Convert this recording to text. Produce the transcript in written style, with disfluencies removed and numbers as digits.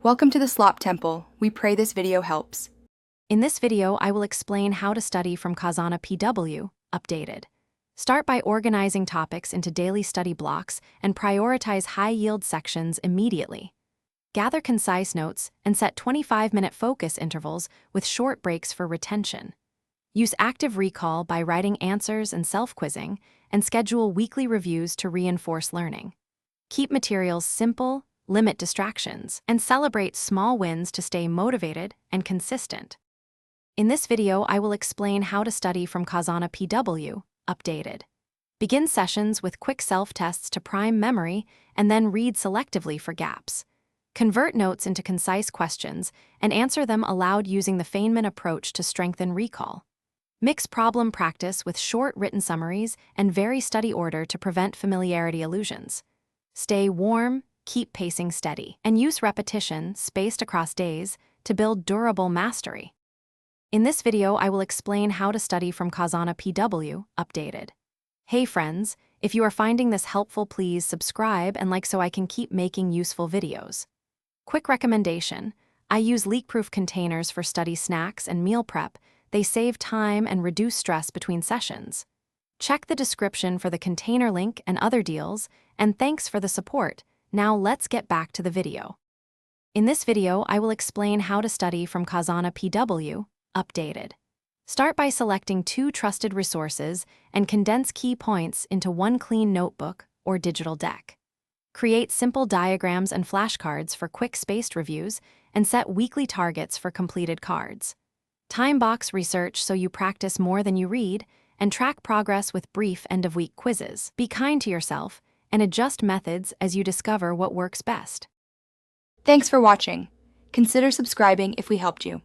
Welcome to the Slop Temple. We pray this video helps. In this video, I will explain how to study from Khazana PW, updated. Start by organizing topics into daily study blocks and prioritize high-yield sections immediately. Gather concise notes and set 25-minute focus intervals with short breaks for retention. Use active recall by writing answers and self-quizzing, and schedule weekly reviews to reinforce learning. Keep materials simple, limit distractions, and celebrate small wins to stay motivated and consistent. In this video, I will explain how to study from Khazana PW, updated. Begin sessions with quick self-tests to prime memory and then read selectively for gaps. Convert notes into concise questions and answer them aloud using the Feynman approach to strengthen recall. Mix problem practice with short written summaries and vary study order to prevent familiarity illusions. Stay warm, keep pacing steady, and use repetition, spaced across days, to build durable mastery. In this video, I will explain how to study from Khazana PW, updated. Hey friends, if you are finding this helpful, please subscribe and like so I can keep making useful videos. Quick recommendation: I use leak-proof containers for study snacks and meal prep. They save time and reduce stress between sessions. Check the description for the container link and other deals, and thanks for the support. Now let's get back to the video. In this video, I will explain how to study from Khazana PW, updated. Start by selecting 2 trusted resources and condense key points into one clean notebook or digital deck. Create simple diagrams and flashcards for quick spaced reviews and set weekly targets for completed cards. Time box research so you practice more than you read, and track progress with brief end-of-week quizzes. Be kind to yourself and adjust methods as you discover what works best. Thanks for watching. Consider subscribing if we helped you.